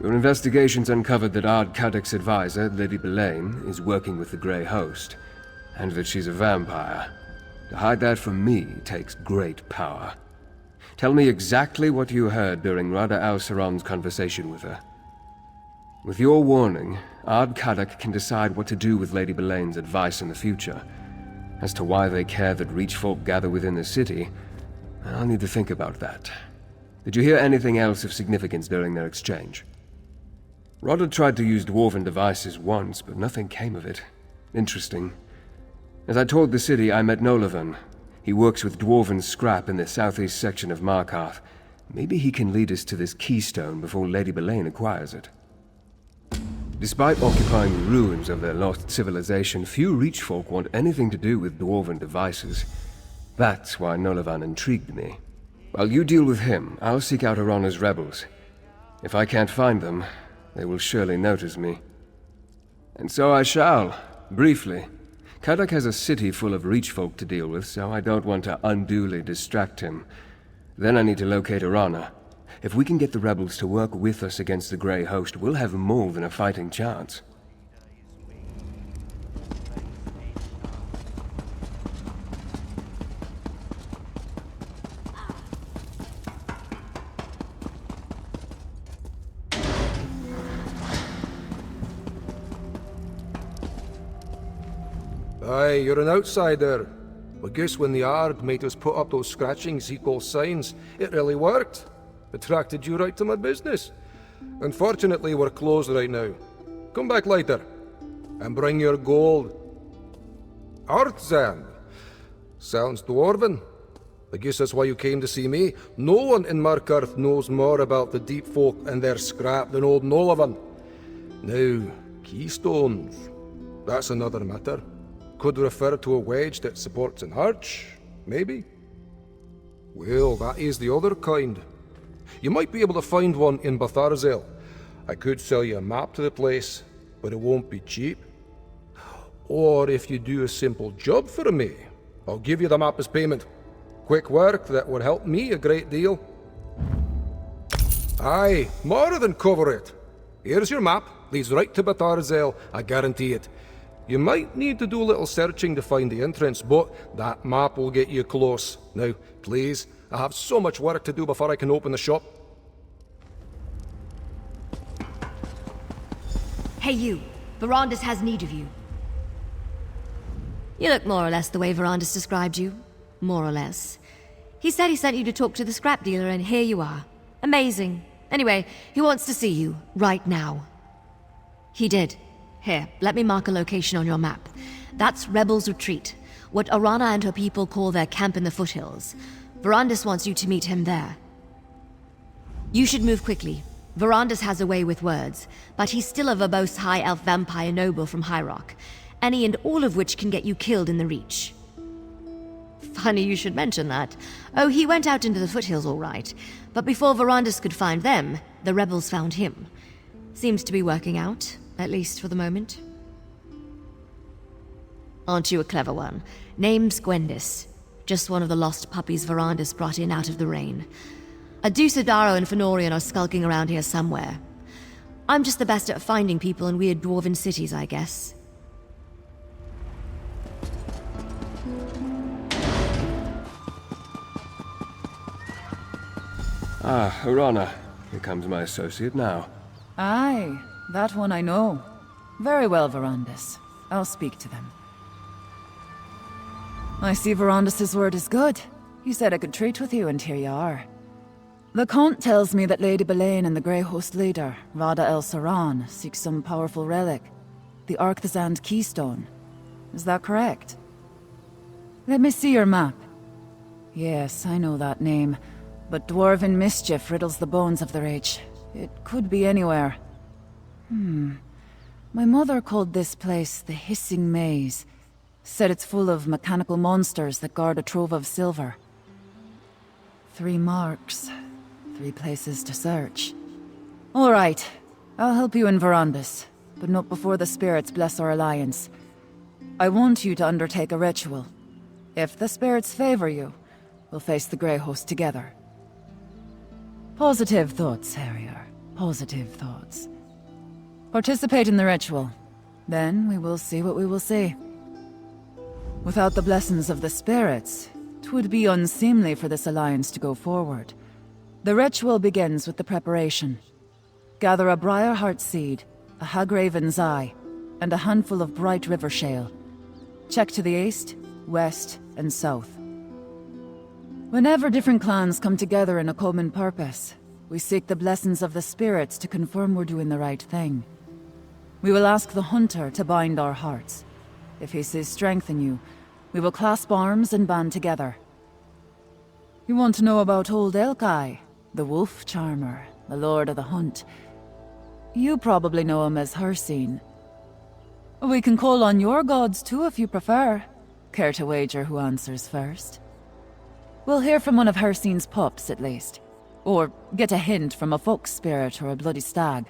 Your investigations uncovered that Arkthzand's advisor, Lady Belaine, is working with the Grey Host, and that she's a vampire. To hide that from me takes great power. Tell me exactly what you heard during Rada al-Saran's conversation with her. With your warning, Arkthzand can decide what to do with Lady Belaine's advice in the future. As to why they care that Reachfolk gather within the city, I'll need to think about that. Did you hear anything else of significance during their exchange? Rodder tried to use dwarven devices once, but nothing came of it. Interesting. As I toured the city, I met Nolavan. He works with dwarven scrap in the southeast section of Markarth. Maybe he can lead us to this keystone before Lady Belaine acquires it. Despite occupying the ruins of their lost civilization, few Reachfolk want anything to do with dwarven devices. That's why Nolavan intrigued me. While you deal with him, I'll seek out Arana's rebels. If I can't find them, they will surely notice me. And so I shall, briefly. Kadak has a city full of Reachfolk to deal with, so I don't want to unduly distract him. Then I need to locate Arana. If we can get the rebels to work with us against the Grey Host, we'll have more than a fighting chance. Aye, you're an outsider. I guess when the Ard made us put up those scratchings he calls signs, it really worked. Attracted you right to my business. Unfortunately, we're closed right now. Come back later, and bring your gold. Arkthzand. Sounds dwarven. I guess that's why you came to see me. No one in Markarth knows more about the deep folk and their scrap than old Nolavan. Now, keystones. That's another matter. Could refer to a wedge that supports an arch, maybe? Well, that is the other kind. You might be able to find one in Batharzel. I could sell you a map to the place, but it won't be cheap. Or if you do a simple job for me, I'll give you the map as payment. Quick work that would help me a great deal. Aye, more than cover it. Here's your map, leads right to Batharzel, I guarantee it. You might need to do a little searching to find the entrance, but that map will get you close. Now, please, I have so much work to do before I can open the shop. Hey you, Verandis has need of you. You look more or less the way Verandis described you. More or less. He said he sent you to talk to the scrap dealer, and here you are. Amazing. Anyway, he wants to see you, right now. He did. Here, let me mark a location on your map. That's Rebel's Retreat, what Arana and her people call their camp in the foothills. Verandis wants you to meet him there. You should move quickly. Verandis has a way with words, but he's still a verbose high elf vampire noble from High Rock, any and all of which can get you killed in the Reach. Funny you should mention that. Oh, he went out into the foothills all right, but before Verandis could find them, the rebels found him. Seems to be working out. At least for the moment. Aren't you a clever one? Name's Gwendis. Just one of the lost puppies Verandis brought in out of the rain. Adusadaro and Fenorian are skulking around here somewhere. I'm just the best at finding people in weird dwarven cities, I guess. Ah, Arana. Here comes my associate now. Aye. That one I know. Very well, Verandis. I'll speak to them. I see Verandis' word is good. He said I could treat with you, and here you are. The Count tells me that Lady Belaine and the Grey Host leader, Rada el-Saran, seek some powerful relic. The Arkthzand Keystone. Is that correct? Let me see your map. Yes, I know that name. But dwarven mischief riddles the bones of the Reach. It could be anywhere. My mother called this place the Hissing Maze. Said it's full of mechanical monsters that guard a trove of silver. 3 marks. 3 places to search. All right. I'll help you in Verandis, but not before the spirits bless our alliance. I want you to undertake a ritual. If the spirits favor you, we'll face the Grey Host together. Positive thoughts, Harrier. Positive thoughts. Participate in the ritual. Then we will see what we will see. Without the blessings of the spirits, 'twould be unseemly for this alliance to go forward. The ritual begins with the preparation. Gather a briar-heart seed, a hagraven's eye, and a handful of bright river shale. Check to the east, west, and south. Whenever different clans come together in a common purpose, we seek the blessings of the spirits to confirm we're doing the right thing. We will ask the hunter to bind our hearts. If he sees strength in you, we will clasp arms and band together. You want to know about old Elkai, the wolf charmer, the lord of the hunt? You probably know him as Hircine. We can call on your gods too if you prefer. Care to wager who answers first? We'll hear from one of Hircine's pups at least. Or get a hint from a fox spirit or a bloody stag.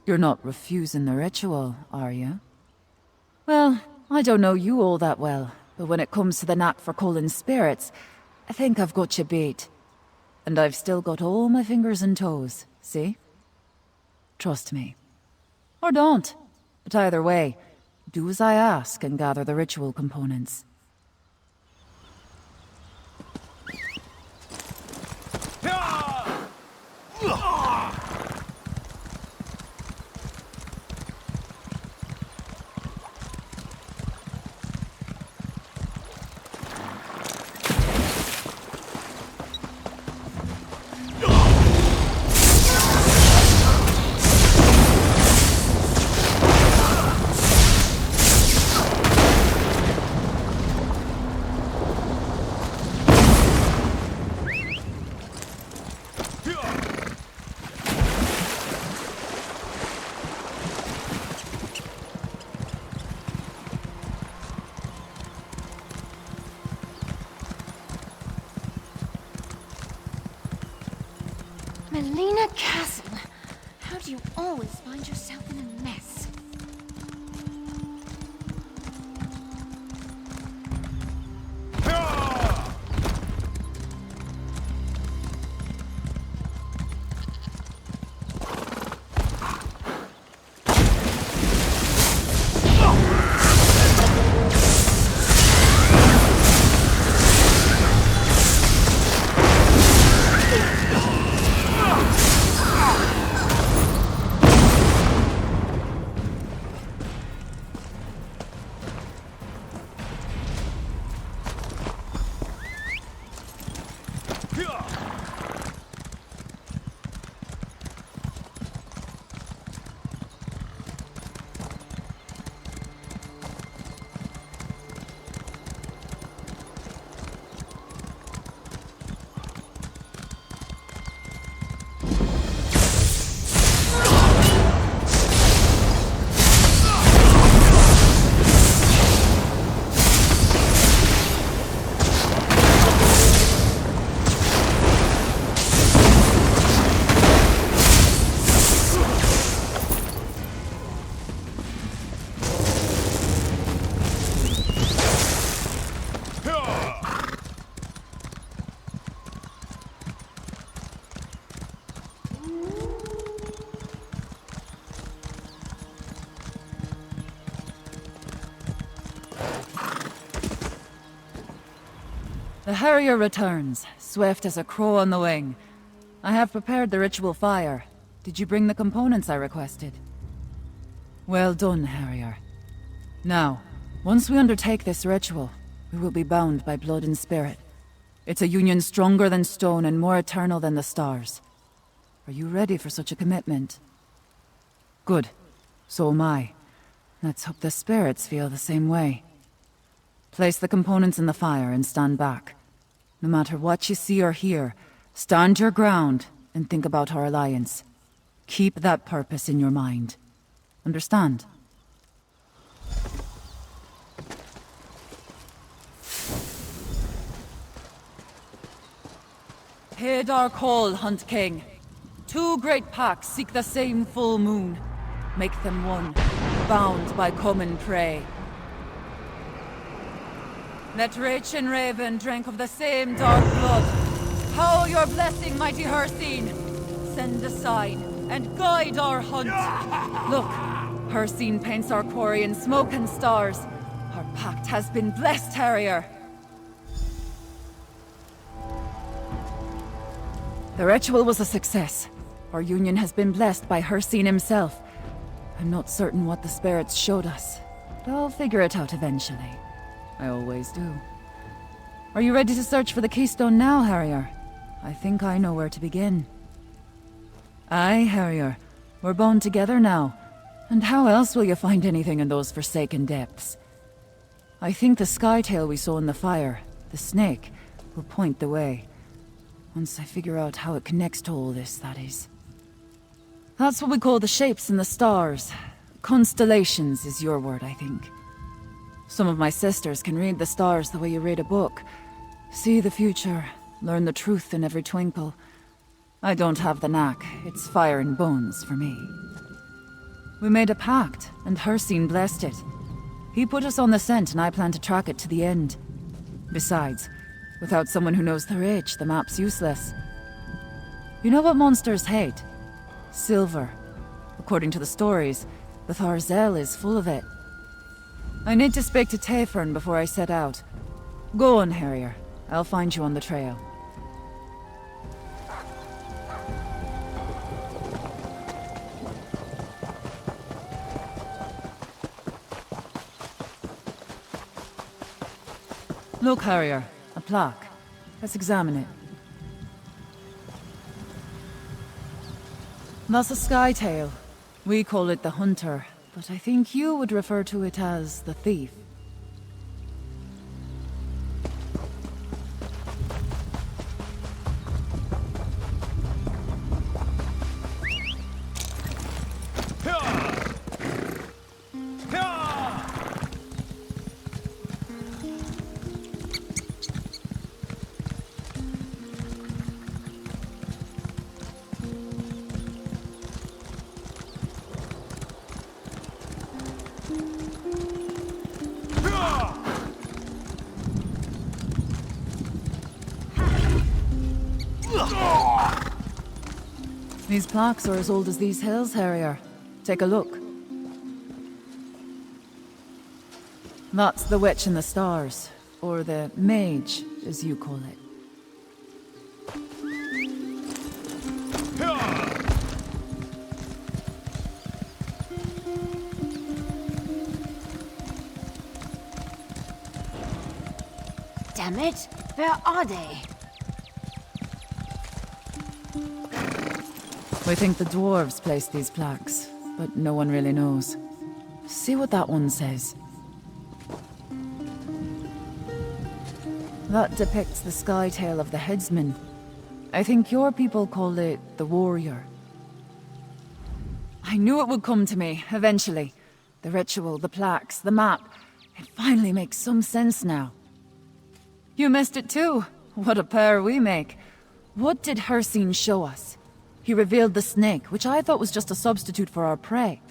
You're not refusing the ritual, are you? Well, I don't know you all that well, but when it comes to the knack for calling spirits, I think I've got you beat. And I've still got all my fingers and toes, see? Trust me. Or don't. But either way, do as I ask and gather the ritual components. Melina Castle. How do you always find yourself in a mess? The Harrier returns, swift as a crow on the wing. I have prepared the ritual fire. Did you bring the components I requested? Well done, Harrier. Now, once we undertake this ritual, we will be bound by blood and spirit. It's a union stronger than stone and more eternal than the stars. Are you ready for such a commitment? Good. So am I. Let's hope the spirits feel the same way. Place the components in the fire and stand back. No matter what you see or hear, stand your ground and think about our alliance. Keep that purpose in your mind. Understand? Heed our call, Hunt King. Two great packs seek the same full moon. Make them one, bound by common prey. Let Rach and Raven drink of the same dark blood. Howl your blessing, mighty Hircine. Send a sign, and guide our hunt. Look, Hircine paints our quarry in smoke and stars. Our pact has been blessed, Harrier. The ritual was a success. Our union has been blessed by Hircine himself. I'm not certain what the spirits showed us, but I'll figure it out eventually. I always do. Are you ready to search for the Keystone now, Harrier? I think I know where to begin. Aye, Harrier. We're bound together now. And how else will you find anything in those forsaken depths? I think the skytail we saw in the fire, the snake, will point the way. Once I figure out how it connects to all this, that is. That's what we call the shapes in the stars. Constellations is your word, I think. Some of my sisters can read the stars the way you read a book. See the future, learn the truth in every twinkle. I don't have the knack. It's fire and bones for me. We made a pact, and Hircine blessed it. He put us on the scent, and I plan to track it to the end. Besides, without someone who knows their age, the map's useless. You know what monsters hate? Silver. According to the stories, the Tharzel is full of it. I need to speak to Tayfern before I set out. Go on, Harrier. I'll find you on the trail. Look, Harrier. A plaque. Let's examine it. That's a skytail. We call it the Hunter, but I think you would refer to it as the Thief. These plaques are as old as these hills, Harrier. Take a look. That's the Witch in the Stars, or the Mage, as you call it. Damn it! Where are they? We think the dwarves placed these plaques, but no one really knows. See what that one says. That depicts the skytail of the headsman. I think your people call it the warrior. I knew it would come to me, eventually. The ritual, the plaques, the map. It finally makes some sense now. You missed it too. What a pair we make. What did Hircine show us? He revealed the snake, which I thought was just a substitute for our prey.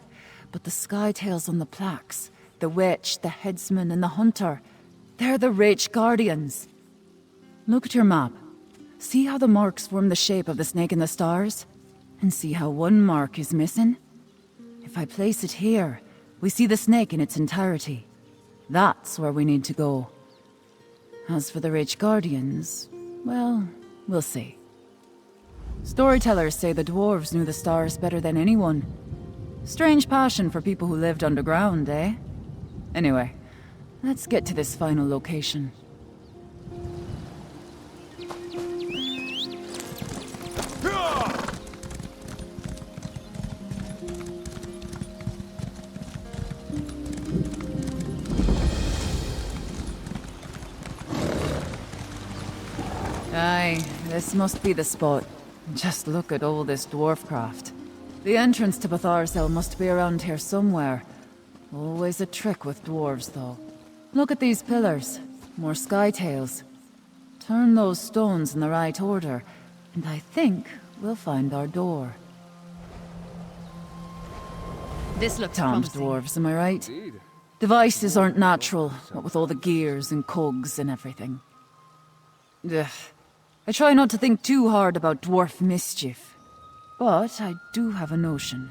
But the skytails on the plaques, the witch, the headsman, and the hunter, they're the Wraith Guardians. Look at your map. See how the marks form the shape of the snake in the stars? And see how one mark is missing? If I place it here, we see the snake in its entirety. That's where we need to go. As for the Wraith Guardians, well, we'll see. Storytellers say the dwarves knew the stars better than anyone. Strange passion for people who lived underground, eh? Anyway, let's get to this final location. Aye, this must be the spot. Just look at all this dwarf craft. The entrance to Tharzel must be around here somewhere. Always a trick with dwarves, though. Look at these pillars. More skytails. Turn those stones in the right order, and I think we'll find our door. This looks Damned promising. dwarves, am I right? Indeed. Devices aren't natural, what with all the gears and cogs and everything. Ugh. I try not to think too hard about dwarf mischief. but I do have a notion.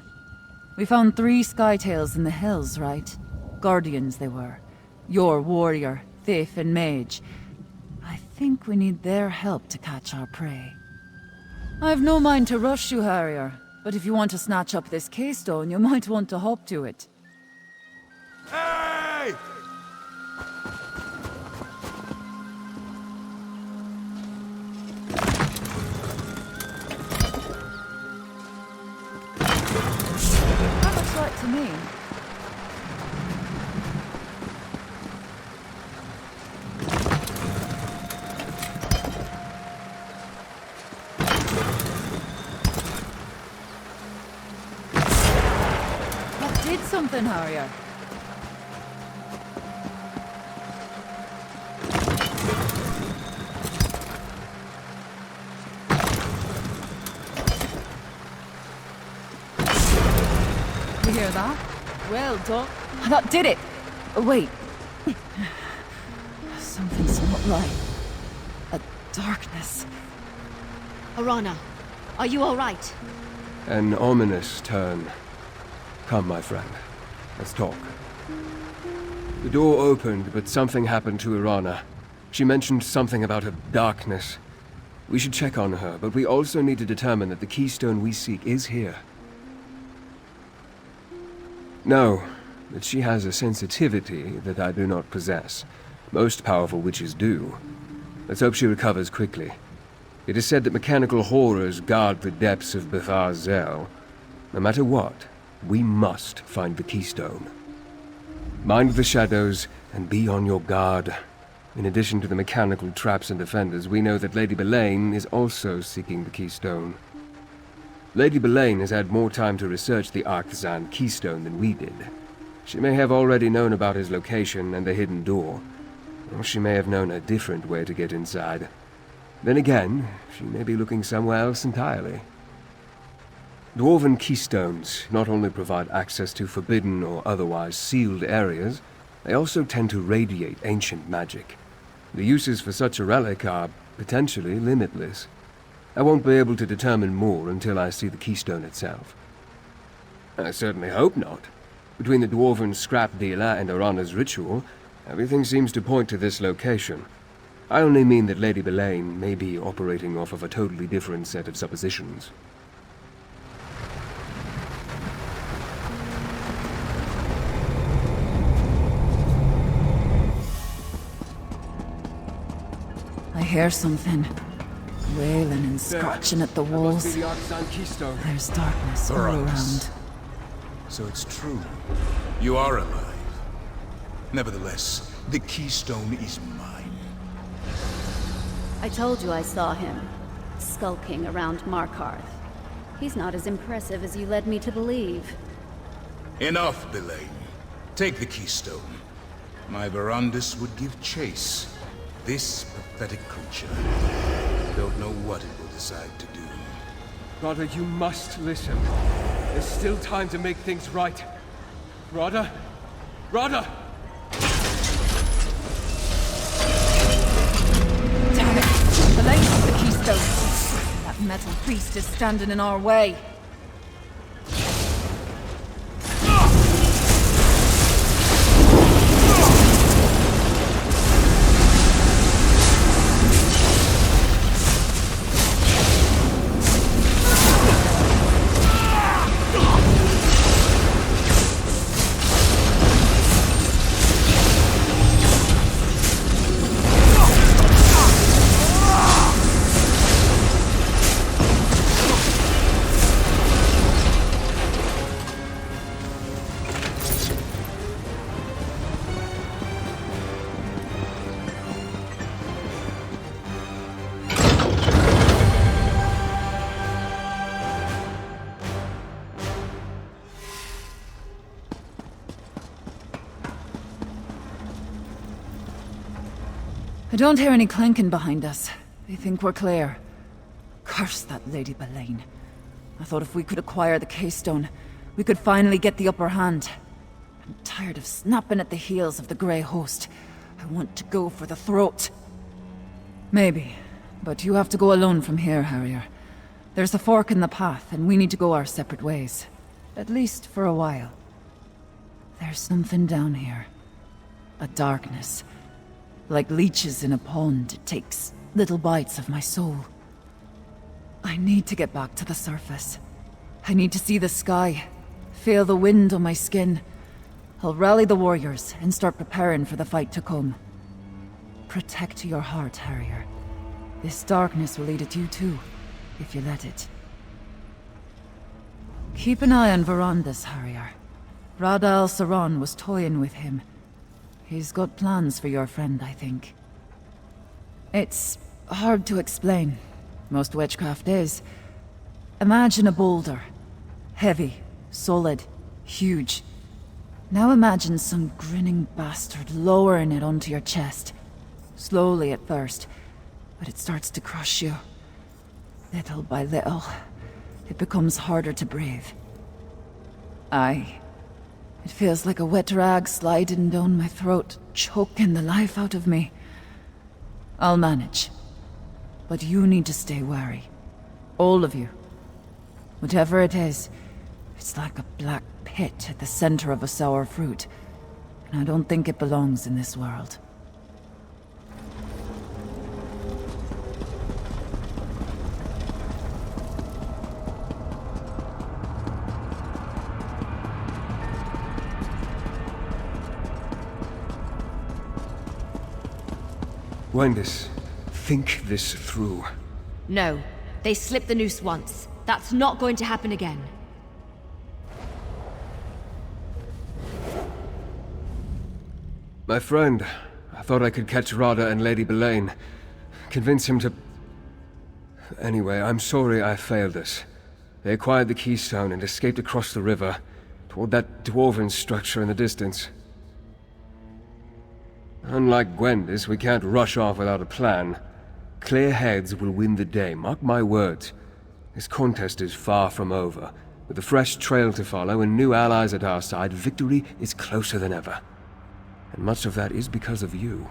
We found 3 Skytails in the hills, right? Guardians they were. Your warrior, thief, and mage. I think we need their help to catch our prey. I've no mind to rush you, Harrier, but if you want to snatch up this keystone, you might want to hop to it. Hey! That looks right to me. That did something, Harrier. You hear that? Well done. That did it! Wait. Something's not right. A darkness. Arana, are you all right? An ominous turn. Come, my friend. Let's talk. The door opened, but something happened to Irana. She mentioned something about a darkness. We should check on her, but we also need to determine that the keystone we seek is here. No, but she has a sensitivity that I do not possess. Most powerful witches do. Let's hope she recovers quickly. It is said that mechanical horrors guard the depths of Bethar's Zell. No matter what, we must find the keystone. Mind the shadows and be on your guard. In addition to the mechanical traps and defenders, we know that Lady Belain is also seeking the keystone. Lady Belain has had more time to research the Arkthzand Keystone than we did. She may have already known about his location and the hidden door, or she may have known a different way to get inside. Then again, she may be looking somewhere else entirely. Dwarven keystones not only provide access to forbidden or otherwise sealed areas, they also tend to radiate ancient magic. The uses for such a relic are potentially limitless. I won't be able to determine more until I see the keystone itself. I certainly hope not. Between the Dwarven scrap dealer and Arana's ritual, everything seems to point to this location. I only mean that Lady Belain may be operating off of a totally different set of suppositions. I hear something. Wailing and scratching at the walls. That must be the Arkthzand Keystone. There's darkness all Uranus. around. So it's true. You are alive. Nevertheless, the keystone is mine. I told you I saw him, skulking around Markarth. He's not as impressive as you led me to believe. Enough, Belain. Take the keystone. My Verandis would give chase. This pathetic creature. Don't know what it will decide to do. Radha, you must listen. There's still time to make things right. Radha? Radha! Damn it! The length of the keystone! That metal beast is standing in our way. I don't hear any clanking behind us. They think we're clear. Curse that Lady Belain. I thought if we could acquire the keystone, we could finally get the upper hand. I'm tired of snapping at the heels of the Grey Host. I want to go for the throat. Maybe, but you have to go alone from here, Harrier. There's a fork in the path, and we need to go our separate ways. At least for a while. There's something down here. A darkness. Like leeches in a pond, it takes little bites of my soul. I need to get back to the surface. I need to see the sky, feel the wind on my skin. I'll rally the warriors and start preparing for the fight to come. Protect your heart, Harrier. This darkness will eat at you too, if you let it. Keep an eye on Verandas, Harrier. Rada al-Saran was toying with him. He's got plans for your friend, I think. It's hard to explain. Most witchcraft is. Imagine a boulder. Heavy, solid, huge. Now imagine some grinning bastard lowering it onto your chest. Slowly at first, but it starts to crush you. Little by little, it becomes harder to breathe. Aye. It feels like a wet rag sliding down my throat, choking the life out of me. I'll manage. But you need to stay wary. All of you. Whatever it is, it's like a black pit at the center of a sour fruit. And I don't think it belongs in this world. Gwendis, think this through. No. They slipped the noose once. That's not going to happen again. My friend, I thought I could catch Rada and Lady Belain. Convince him to... Anyway, I'm sorry I failed us. They acquired the Keystone and escaped across the river, toward that dwarven structure in the distance. Unlike Gwendis, we can't rush off without a plan. Clear heads will win the day, mark my words. This contest is far from over. With a fresh trail to follow and new allies at our side, victory is closer than ever. And much of that is because of you.